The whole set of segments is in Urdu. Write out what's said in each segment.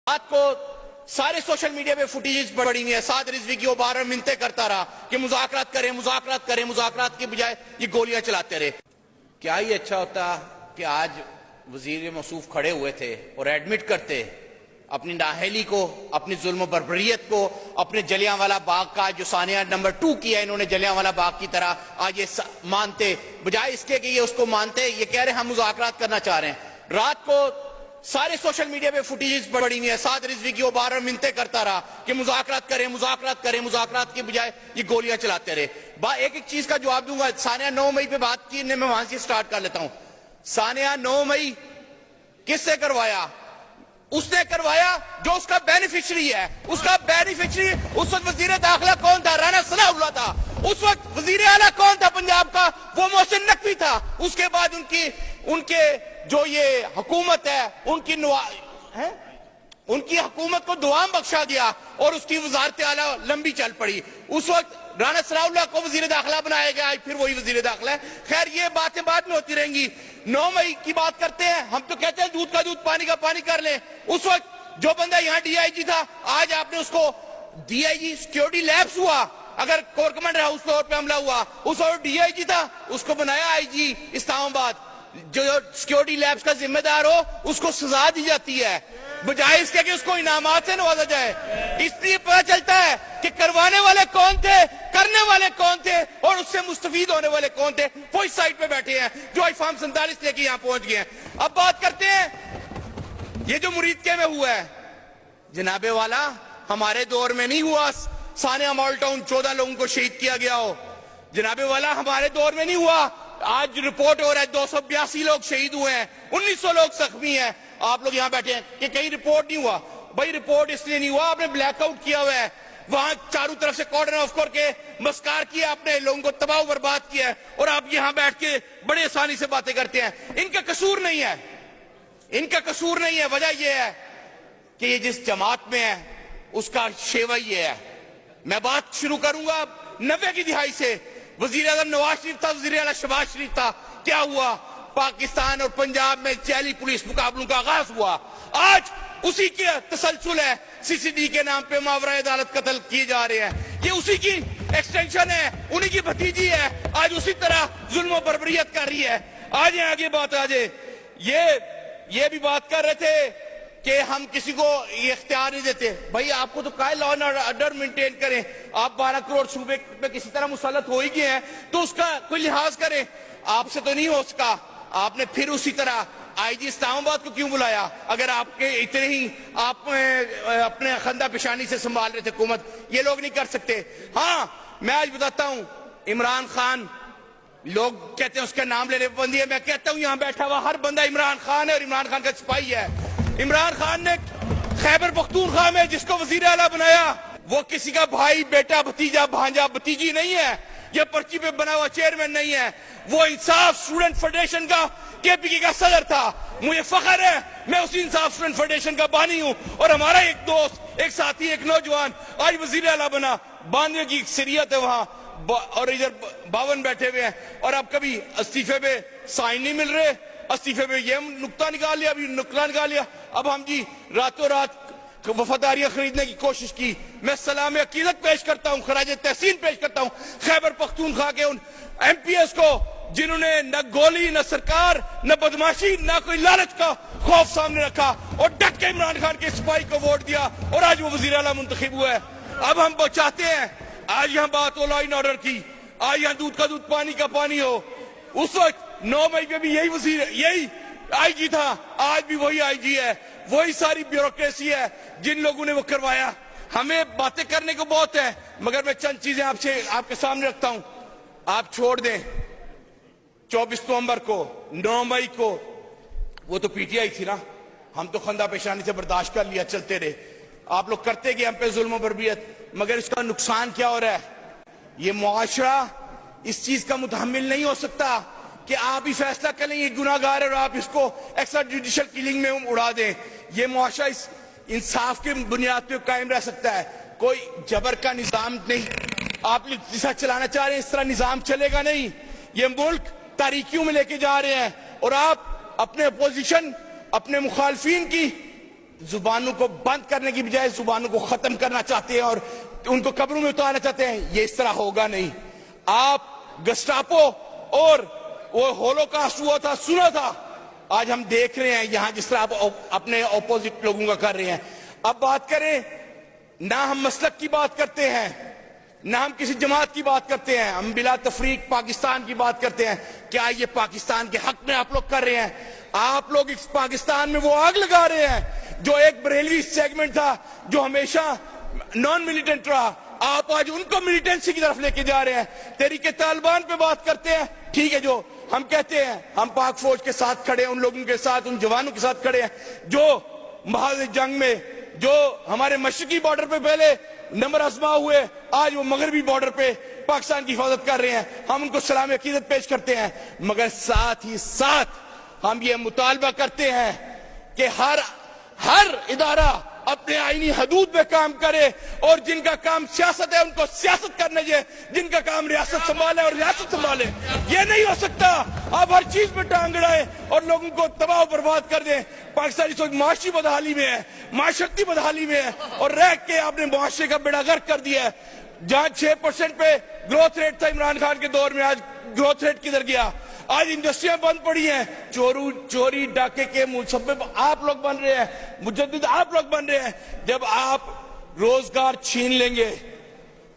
رات کو سارے سوشل میڈیا پہ فوٹیجز پڑی ہوئی ہیں. سعد رضوی کی وہ بار منتیں کرتا رہا کہ مذاکرات کریں مذاکرات کی بجائے یہ گولیاں چلاتے رہے. کیا ہی اچھا ہوتا کہ آج وزیر موصوف کھڑے ہوئے تھے اور ایڈمٹ کرتے اپنی نااہلی کو, اپنی ظلم و بربریت کو, اپنے جلیانوالہ باغ کا جو ثانیہ نمبر 2 کیا انہوں نے جلیانوالہ باغ کی طرح, آج یہ مانتے بجائے اس کے کہ یہ اس کو مانتے, یہ کہہ رہے ہم مذاکرات کرنا چاہ رہے ہیں. رات کو سارے سوشل میڈیا پہ فوٹیجز پڑی ہوئی ہیں. سعد رضوی کی وہ بار منتیں کرتا رہا کہ مذاکرات کریں مذاکرات کی بجائے یہ گولیاں چلاتے رہے. ایک ایک چیز کا جواب دوں گا. ثانیہ 9 مئی پہ بات کی, میں وہاں سے سٹارٹ کر لیتا ہوں. ثانیہ 9 مئی کس سے کروایا؟ اس نے کروایا جو اس کا بینیفیشری ہے. اس کا بینیفیشری اس وقت وزیر داخلہ کون تھا؟ رانا ثناء اللہ تھا. اس وقت وزیر اعلیٰ کون تھا پنجاب کا؟ وہ محسن نقوی تھا. اس کے بعد ان کے جو یہ حکومت ہے ان کی حکومت کو دوام بخشا گیا اور اس کی وزارت اعلیٰ لمبی چل پڑی. اس وقت رانا ثناء اللہ کو وزیر داخلہ بنایا گیا, پھر وہی وزیر داخلہ ہے. خیر یہ باتیں بعد میں ہوتی رہیں گی. 9 مئی کی بات کرتے ہیں, ہم تو کہتے ہیں دودھ کا دودھ پانی کا پانی کر لیں. اس وقت جو بندہ یہاں ڈی آئی جی تھا, آج آپ نے اس کو D I G security labs ہوا, اگر کور کمانڈر ہاؤس فلور پہ حملہ ہوا, اس وقت ڈی آئی جی تھا, اس کو بنایا آئی جی اسلام آباد. جو سیکیورٹی لیبس کا ذمہ دار ہو اس کو سزا دی جاتی ہے بجائے اس کے کہ اس کو انعامات سے نوازا جائے. اس لیے پتہ چلتا ہے کہ کروانے والے کون تھے, کرنے والے کون تھے, اور اس سے مستفید ہونے والے کون تھے. وہ اس سائٹ پہ بیٹھے ہیں جو آئی فارم 47 لے کے یہاں پہنچ گئے ہیں. اب بات کرتے ہیں یہ جو مریدکے میں ہوا ہے. جناب والا ہمارے دور میں نہیں ہوا ثانیہ مال ٹاؤن 14 لوگوں کو شہید کیا گیا ہو. جناب والا ہمارے دور میں نہیں ہوا. آج رپورٹ ہو رہا ہے 282 لوگ شہید ہوئے ہیں, 1900 لوگ زخمی ہیں. آپ لوگ یہاں بیٹھے ہیں کہ کہیں رپورٹ نہیں ہوا. بھائی رپورٹ اس لیے نہیں ہوا, آپ نے بلیک آؤٹ کیا ہوا ہے. وہاں چاروں طرف سے کارڈن آف کر کے مسکار کیا, اپنے لوگوں کو تباہ و برباد کیا ہے, اور آپ یہاں بیٹھ کے بڑے آسانی سے باتیں کرتے ہیں. ان کا قصور نہیں ہے, ان کا قصور نہیں ہے. وجہ یہ ہے کہ یہ جس جماعت میں ہے اس کا شیوہ یہ ہے. میں بات شروع کروں گا 90 کی دہائی سے. وزیر اعظم نواز شریف تھا, وزیر اعلیٰ شہباز شریف تھا. کیا ہوا؟ پاکستان اور پنجاب میں چیلی پولیس مقابلوں کا آغاز ہوا. آج اسی کی تسلسل ہے. سی سی ڈی کے نام پہ ماورائے عدالت قتل کیے جا رہے ہیں. یہ اسی کی ایکسٹینشن ہے, انہی کی بھتیجی ہے. آج اسی طرح ظلم و بربریت کر رہی ہے. آج آگے بات آ جائے. یہ بھی بات کر رہے تھے کہ ہم کسی کو یہ اختیار نہیں دیتے. بھائی آپ کو تو کہا ہے لا اینڈ آرڈر مینٹین کریں. آپ 12 کروڑ صوبے پہ کسی طرح مسلط ہو ہی گئے ہیں تو اس کا کوئی لحاظ کریں. آپ سے تو نہیں ہو سکا. آپ نے پھر اسی طرح آئی جی اسلام آباد کو کیوں بلایا؟ اگر آپ کے اتنے ہی آپ اپنے خندہ پیشانی سے سنبھال رہے تھے حکومت, یہ لوگ نہیں کر سکتے. ہاں میں آج بتاتا ہوں, عمران خان, لوگ کہتے ہیں اس کا نام لینے پابندی ہے. میں کہتا ہوں یہاں بیٹھا ہوا ہر بندہ عمران خان ہے اور عمران خان کا سپاہی ہے. عمران خان نے خیبر پختونخوا میں جس کو وزیر اعلیٰ بنایا وہ کسی کا بھائی, بیٹا, بھتیجا, بھانجا, بھتیجی نہیں ہے. یہ پرچی پہ بنا ہوا چیئرمین نہیں ہے. وہ انصاف اسٹوڈنٹ فیڈریشن کا کے پی کے کا صدر تھا. مجھے فخر ہے میں اسی انصاف اسٹوڈنٹ فیڈریشن کا بانی ہوں, اور ہمارا ایک دوست, ایک ساتھی, ایک نوجوان آج وزیر اعلیٰ بنا. باندھنے کی اکثریت ہے وہاں, اور ادھر 52 بیٹھے ہوئے ہیں, اور اب کبھی استعفے پہ سائن نہیں مل رہے. استعفے پہ یہ نقطہ نکال لیا, ابھی نقطہ نکال لیا. اب ہم جی راتوں رات وفاداریاں خریدنے کی کوشش کی. میں سلام عقیدت پیش کرتا ہوں, خراج تحسین پیش کرتا ہوں خیبر پختونخوا کے ان ایم پی ایس کو جنہوں نے نہ گولی, نہ سرکار, نہ بدماشی, نہ کوئی لالچ کا خوف سامنے رکھا, اور ڈٹ کے عمران خان کے سپاہی کو ووٹ دیا, اور آج وہ وزیر اعلیٰ منتخب ہوا ہے. اب ہم چاہتے ہیں آج یہاں بات ہو لا اینڈ آرڈر کی, آج یہاں دودھ کا دودھ پانی کا پانی ہو. اس وقت 9 مئی پہ بھی یہی آئی جی تھا, آج بھی وہی آئی جی ہے. وہی ساری بیوروکریسی ہے جن لوگوں نے وہ کروایا. ہمیں باتیں کرنے کو بہت ہے, مگر میں چند چیزیں آپ کے سامنے رکھتا ہوں. آپ چھوڑ دیں 24 نومبر کو, 9 مئی کو, وہ تو پی ٹی آئی تھی نا, ہم تو خندہ پیشانی سے برداشت کر لیا, چلتے رہے. آپ لوگ کرتے گئے ہم پہ ظلم و بربریت, مگر اس کا نقصان کیا ہو رہا ہے؟ یہ معاشرہ اس چیز کا متحمل نہیں ہو سکتا کہ آپ ہی فیصلہ کریں یہ گناہ گار ہے اور آپ اس کو ایکسٹرا جوڈیشل کلنگ میں اڑا دیں. یہ معاشرہ اس انصاف کے بنیاد پہ قائم رہ سکتا ہے, کوئی جبر کا نظام نہیں. آپ جیسا چلانا چاہ رہے ہیں اس طرح نظام چلے گا نہیں. یہ ملک تاریکیوں میں لے کے جا رہے ہیں, اور آپ اپنے اپوزیشن, اپنے مخالفین کی زبانوں کو بند کرنے کی بجائے زبانوں کو ختم کرنا چاہتے ہیں اور ان کو قبروں میں اتارنا چاہتے ہیں. یہ اس طرح ہوگا نہیں. آپ گسٹاپو اور وہ ہولوکاسٹ ہوا تھا سنا تھا, آج ہم دیکھ رہے ہیں یہاں جس طرح آپ اپنے اپوزٹ لوگوں کا کر رہے ہیں. اب بات کریں, نہ ہم مسلک کی بات کرتے ہیں, نہ ہم کسی جماعت کی بات کرتے ہیں, ہم بلا تفریق پاکستان کی بات کرتے ہیں. کیا یہ پاکستان کے حق میں آپ لوگ کر رہے ہیں؟ آپ لوگ اس پاکستان میں وہ آگ لگا رہے ہیں جو ایک بریلوی سیگمنٹ تھا جو ہمیشہ نان ملیٹنٹ رہا, آپ آج ان کو ملیٹنسی کی طرف لے کے جا رہے ہیں. تحریک طالبان پہ بات کرتے ہیں, ٹھیک ہے, جو ہم کہتے ہیں ہم پاک فوج کے ساتھ کھڑے ہیں, ان لوگوں کے ساتھ, ان جوانوں کے ساتھ کھڑے ہیں جو محاذ جنگ میں, جو ہمارے مشرقی بارڈر پہ پہلے نمبر آزما ہوئے, آج وہ مغربی بارڈر پہ پاکستان کی حفاظت کر رہے ہیں. ہم ان کو سلام عقیدت پیش کرتے ہیں, مگر ساتھ ہی ساتھ ہم یہ مطالبہ کرتے ہیں کہ ہر ادارہ اپنے آئینی حدود میں کام کرے, اور جن کا کام سیاست ہے ان کو سیاست کرنے دے, جن کا کام ریاست سنبھالے اور ریاست سنبھالے. یہ نہیں ہو سکتا آپ ہر چیز میں ٹانگ اڑائیں اور لوگوں کو تباہ و برباد کر دیں. پاکستان اس وقت معاشی بدحالی میں ہے, معاشرتی بدحالی میں ہے, اور رہ کے آپ نے معاشرے کا بیڑا غرق کر دیا ہے. جہاں 6% پہ گروتھ ریٹ تھا عمران خان کے دور میں, آج گروتھ ریٹ کدھر گیا؟ آج انڈسٹریاں بند پڑی ہیں, چوری ڈاکے کے مسبب آپ لوگ بن رہے ہیں, مجدد آپ لوگ بن رہے ہیں. جب آپ روزگار چھین لیں گے,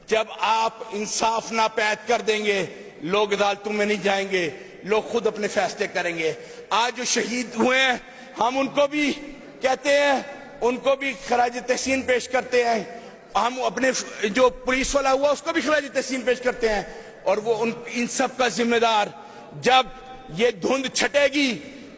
جب آپ انصاف ناپید کر دیں گے, لوگ عدالتوں میں نہیں جائیں گے, لوگ خود اپنے فیصلے کریں گے. آج جو شہید ہوئے ہیں ہم ان کو بھی کہتے ہیں, ان کو بھی خراج تحسین پیش کرتے ہیں. ہم اپنے جو پولیس والا ہوا اس کو بھی خراج تحسین پیش کرتے ہیں. اور وہ ان سب کا ذمہ دار, جب یہ دھند چھٹے گی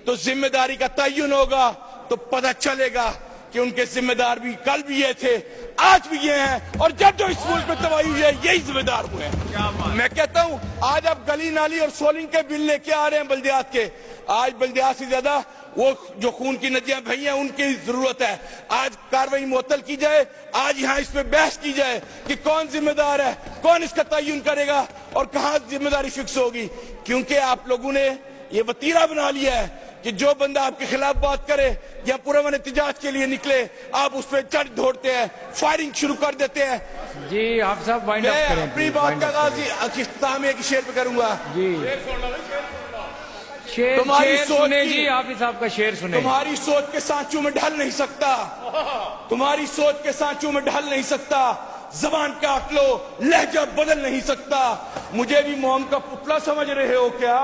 تو ذمہ داری کا تعین ہوگا, تو پتہ چلے گا کہ ان کے ذمہ دار بھی کل بھی یہ تھے, آج بھی یہ ہیں, اور جب جو اس ملک میں تباہی ہوئی ہے یہی ذمہ دار ہوئے ہیں. میں کہتا ہوں آج آپ گلی نالی اور سولنگ کے بل لے کے آ رہے ہیں بلدیات کے, آج بلدیات سے زیادہ وہ جو خون کی ندیاں بہی ہیں ان کی ضرورت ہے. آج کارروائی معطل کی جائے, آج یہاں اس پہ بحث کی جائے کہ کون ذمہ دار ہے, کون اس کا تعین کرے گا اور کہاں ذمہ داری فکس ہوگی. کیونکہ آپ لوگوں نے یہ وتیرہ بنا لیا ہے کہ جو بندہ آپ کے خلاف بات کرے یا پرامن احتجاج کے لیے نکلے, آپ اس پہ چڑھ دھوڑتے ہیں, فائرنگ شروع کر دیتے ہیں. جی آپ صاحب وائنڈ اپ کریں. میں اپنی بات کا آغاز اختتام ایک شعر پہ کروں گا. جی تمہاری سوچ جی آپ صاحب کا شعر سنیں. تمہاری سوچ کے سانچوں میں ڈھل نہیں سکتا, تمہاری سوچ کے سانچوں میں ڈھل نہیں سکتا, زبان کاٹ لو لہجہ بدل نہیں سکتا. مجھے بھی موم کا پتلا سمجھ رہے ہو کیا؟